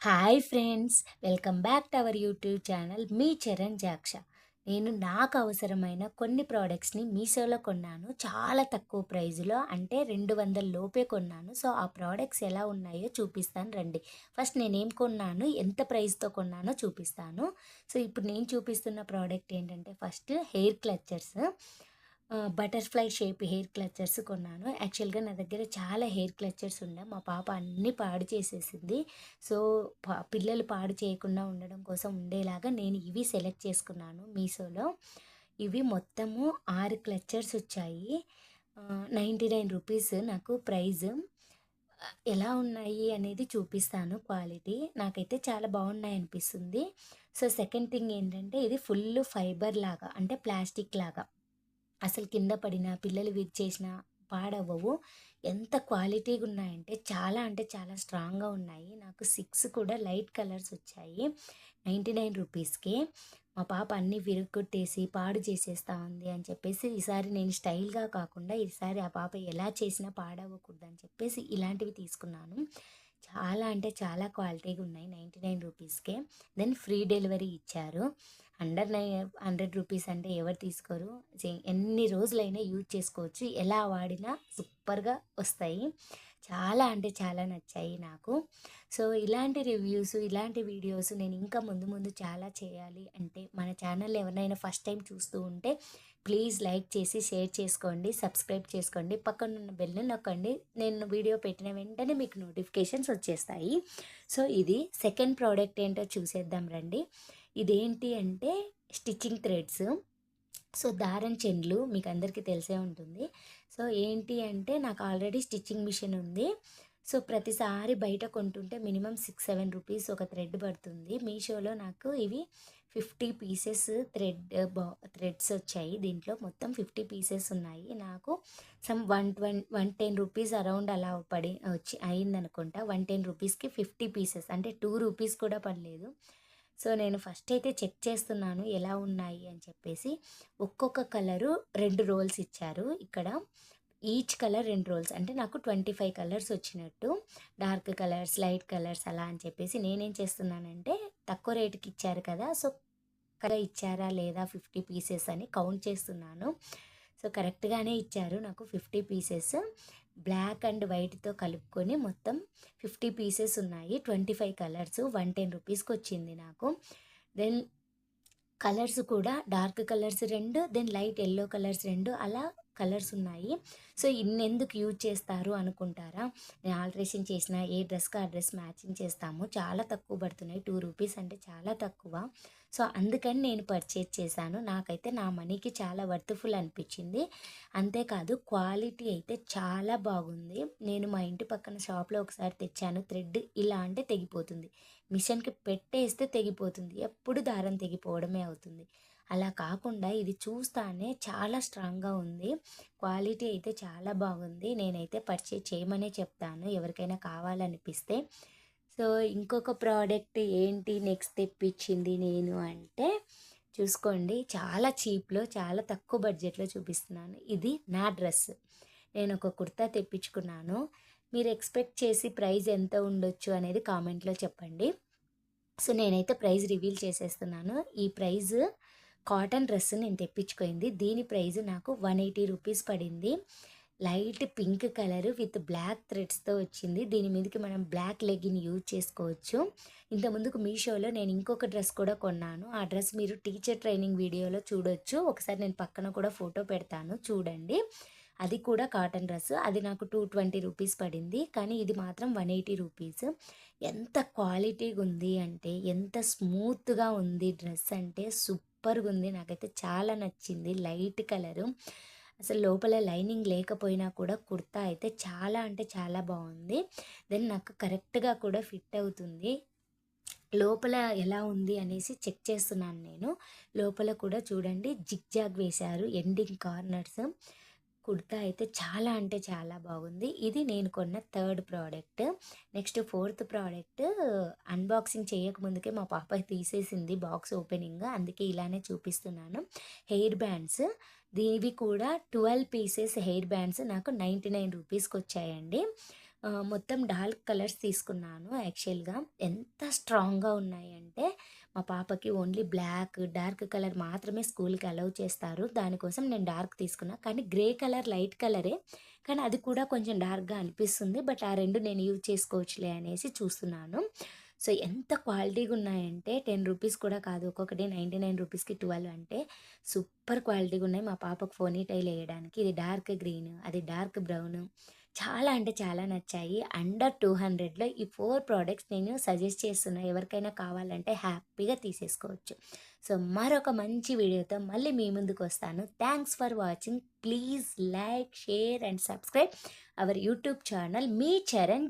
Hi friends, welcome back to our YouTube channel మీ చరణ్ జాక్ష. నేను నాకు అవసరమైన కొన్ని ప్రోడక్ట్స్ని మీషోలో కొన్నాను. చాలా తక్కువ ప్రైజ్లో, అంటే 200 లోపే కొన్నాను. సో ఆ ప్రోడక్ట్స్ ఎలా ఉన్నాయో చూపిస్తాను రండి. ఫస్ట్ నేనేం కొన్నాను, ఎంత ప్రైస్తో కొన్నానో చూపిస్తాను. సో ఇప్పుడు నేను చూపిస్తున్న ప్రోడక్ట్ ఏంటంటే, first hair clutchers, butterfly shape hair clutchers కొన్నాను. యాక్చువల్గా నా దగ్గర చాలా హెయిర్ క్లచర్స్ ఉండే, మా పాప అన్నీ పాడు చేసేసింది. సో పిల్లలు పాడు చేయకుండా ఉండడం కోసం ఉండేలాగా నేను ఇవి సెలెక్ట్ చేసుకున్నాను మీషోలో. ఇవి మొత్తము 6 క్లచర్స్ వచ్చాయి. 99 రూపీస్ నాకు ప్రైజ్. ఎలా ఉన్నాయి అనేది చూపిస్తాను. క్వాలిటీ నాకైతే చాలా బాగున్నాయి అనిపిస్తుంది. సో సెకండ్ థింగ్ ఏంటంటే, ఇది ఫుల్ ఫైబర్ లాగా, అంటే ప్లాస్టిక్ లాగా, అసలు కింద పడిన పిల్లలు విరిచేసిన పాడవ్వవు. ఎంత క్వాలిటీగా ఉన్నాయంటే చాలా, అంటే చాలా స్ట్రాంగ్గా ఉన్నాయి. నాకు 6 కూడా లైట్ కలర్స్ వచ్చాయి 99 రూపీస్కి. మా పాప అన్నీ విరగొట్టేసి పాడు చేసేస్తా ఉంది అని చెప్పేసి, ఈసారి నేను స్టైల్గా కాకుండా ఈసారి ఆ పాప ఎలా చేసినా పాడవ్వకూడదు అని చెప్పేసి ఇలాంటివి తీసుకున్నాను. చాలా, అంటే చాలా క్వాలిటీగా ఉన్నాయి 99 రూపీస్కే. దెన్ ఫ్రీ డెలివరీ ఇచ్చారు. అండర్ 100 రూపీస్ అంటే ఎవరు తీసుకోరు. ఎన్ని రోజులైనా యూజ్ చేసుకోవచ్చు. ఎలా వాడినా సూపర్గా వస్తాయి. చాలా, అంటే చాలా నచ్చాయి నాకు. సో ఇలాంటి రివ్యూస్, ఇలాంటి వీడియోస్ నేను ఇంకా ముందు ముందు చాలా చేయాలి అంటే, మన ఛానల్ ఎవరినైనా ఫస్ట్ టైం చూస్తూ ఉంటే ప్లీజ్ లైక్ చేసి షేర్ చేసుకోండి, సబ్స్క్రైబ్ చేసుకోండి, పక్కనున్న బెల్ని నొక్కండి. నేను వీడియో పెట్టిన వెంటనే మీకు నోటిఫికేషన్స్ వచ్చేస్తాయి. సో ఇది సెకండ్ ప్రోడక్ట్ ఏంటో చూసేద్దాం రండి. ఇదేంటి అంటే, స్టిచ్చింగ్ థ్రెడ్స్. సో దారం చెండ్లు మీకు అందరికీ తెలిసే ఉంటుంది. సో ఏంటి అంటే, నాకు ఆల్రెడీ స్టిచ్చింగ్ మిషన్ ఉంది. సో ప్రతిసారి బయట కొంటుంటే మినిమం 6-7 రూపీస్ ఒక థ్రెడ్ పడుతుంది. మీషోలో నాకు ఇవి 50 పీసెస్ థ్రెడ్స్ వచ్చాయి. దీంట్లో మొత్తం 50 పీసెస్ ఉన్నాయి. నాకు సమ్ 110 రూపీస్ అరౌండ్ అలా అయిందనుకుంటా. 110 రూపీస్కి 50 పీసెస్, అంటే 2 రూపీస్ కూడా పడలేదు. సో నేను ఫస్ట్ అయితే చెక్ చేస్తున్నాను ఎలా ఉన్నాయి అని చెప్పేసి. ఒక్కొక్క కలరు 2 రోల్స్ ఇచ్చారు ఇక్కడ. ఈచ్ కలర్ 2 రోల్స్, అంటే నాకు 25 కలర్స్ వచ్చినట్టు. డార్క్ కలర్స్, లైట్ కలర్స్ అలా అని చెప్పేసి నేనేం చేస్తున్నానంటే, తక్కువ రేటుకి ఇచ్చారు కదా, సో కరెక్ట్గా ఇచ్చారా లేదా 50 పీసెస్ అని కౌంట్ చేస్తున్నాను. సో కరెక్ట్గానే ఇచ్చారు నాకు 50 పీసెస్. బ్లాక్ అండ్ వైట్తో కలుపుకొని మొత్తం 50 పీసెస్ ఉన్నాయి. 25 కలర్స్ 110 రూపీస్కి వచ్చింది నాకు. దెన్ కలర్స్ కూడా dark colours 2, then light yellow colours 2, అలా కలర్స్ ఉన్నాయి. సో ఇన్నెందుకు యూజ్ చేస్తారు అనుకుంటారా? నేను ఆల్ట్రేషన్ చేసిన ఏ డ్రెస్కి ఆ డ్రెస్ మ్యాచింగ్ చేస్తాము. చాలా తక్కువ పడుతున్నాయి, 2 రూపీస్ అంటే చాలా తక్కువ. సో అందుకని నేను పర్చేజ్ చేశాను. నాకైతే నా మనీకి చాలా వర్త్ఫుల్ అనిపించింది. అంతేకాదు క్వాలిటీ అయితే చాలా బాగుంది. నేను మా ఇంటి పక్కన షాప్లో ఒకసారి తెచ్చాను. థ్రెడ్ ఇలా అంటే తెగిపోతుంది, మిషన్కి పెట్టేస్తే తెగిపోతుంది, ఎప్పుడు దారం తెగిపోవడమే అవుతుంది. అలా కాకుండా ఇది చూస్తానే చాలా స్ట్రాంగ్గా ఉంది. క్వాలిటీ అయితే చాలా బాగుంది. నేనైతే పర్చేజ్ చేయమనే చెప్తాను ఎవరికైనా కావాలనిపిస్తే. సో ఇంకొక ప్రోడక్ట్ ఏంటి నెక్స్ట్ తెప్పించింది నేను అంటే, చూసుకోండి, చాలా చీప్లో, చాలా తక్కువ బడ్జెట్లో చూపిస్తున్నాను. ఇది నా డ్రెస్. నేను ఒక కుర్తా తెప్పించుకున్నాను. మీరు ఎక్స్పెక్ట్ చేసి ప్రైస్ ఎంత ఉండొచ్చు అనేది కామెంట్లో చెప్పండి. సో నేనైతే ప్రైస్ రివీల్ చేసేస్తున్నాను. ఈ ప్రైస్ కాటన్ డ్రెస్ నేను తెప్పించుకుంది. దీని ప్రైస్ నాకు 180 రూపీస్ పడింది. Light pink colour with black థ్రెడ్స్తో వచ్చింది. దీని మీదకి మనం బ్లాక్ లెగిన్ యూజ్ చేసుకోవచ్చు. ఇంతకుముందుకు మీషోలో నేను ఇంకొక డ్రెస్ కూడా కొన్నాను. ఆ డ్రెస్ మీరు టీచర్ ట్రైనింగ్ వీడియోలో చూడొచ్చు. ఒకసారి నేను పక్కన కూడా ఫోటో పెడతాను, చూడండి. అది కూడా కాటన్ డ్రెస్. అది నాకు 220 రూపీస్ పడింది, కానీ ఇది మాత్రం 180 రూపీస్. ఎంత క్వాలిటీగా ఉంది అంటే, ఎంత స్మూత్గా ఉంది డ్రెస్ అంటే సూపర్గా ఉంది. నాకైతే చాలా నచ్చింది. లైట్ కలరు, అసలు లోపల లైనింగ్ లేకపోయినా కూడా కుర్తా అయితే చాలా, అంటే చాలా బాగుంది. దెన్ నాకు కరెక్ట్గా కూడా ఫిట్ అవుతుంది. లోపల ఎలా ఉంది అనేసి చెక్ చేస్తున్నాను నేను. లోపల కూడా చూడండి, జిగ్జాగ్ వేశారు ఎండింగ్ కార్నర్స్. కుర్తా అయితే చాలా, అంటే చాలా బాగుంది. ఇది నేను కొన్న third product. Next fourth product unboxing చేయకముందుకే మా పాప తీసేసింది బాక్స్ ఓపెనింగ్, అందుకే ఇలానే చూపిస్తున్నాను. హెయిర్ బ్యాండ్స్, దీనివి కూడా 12 పీసెస్ హెయిర్ బ్యాండ్స్ నాకు 99 రూపీస్కి వచ్చాయండి. మొత్తం డార్క్ కలర్స్ తీసుకున్నాను యాక్చువల్‌గా. ఎంత స్ట్రాంగ్‌గా ఉన్నాయంటే, మా పాపకి ఓన్లీ బ్లాక్, డార్క్ కలర్ మాత్రమే స్కూల్‌కి అలౌ చేస్తారు. దానికోసం నేను డార్క్ తీసుకున్నా. కానీ గ్రే కలర్ లైట్ కలరే. కానీ అది కూడా కొంచెం డార్క్‌గా అనిపిస్తుంది. బట్ ఆ 2 నేను యూజ్ చేసుకోవచ్చులే అనేసి చూస్తున్నాను. సో, ఎంత క్వాలిటీగా ఉన్నాయంటే రూ. 10 కూడా కాదు. ఒక్కొక్కటి రూ. 99కి 12 అంటే సూపర్ క్వాలిటీగా ఉన్నాయి. మా పాపకు పోనీ టైల్ ఎయడానికి. ఇది డార్క్ గ్రీన్, అది డార్క్ బ్రౌన్. చాలా అంటే చాలా నచ్చాయి. అండర్ 200లో ఈ 4 ప్రొడక్ట్స్ నేను సజెస్ట్ చేస్తున్నా. ఎవరికైనా కావాలంటే హ్యాపీగా తీసేసుకోవచ్చు. సో, మరొక మంచి వీడియోతో మళ్ళీ మీ ముందుకొస్తాను. Thanks for watching. Please like, share and subscribe our YouTube channel మీ చరణ్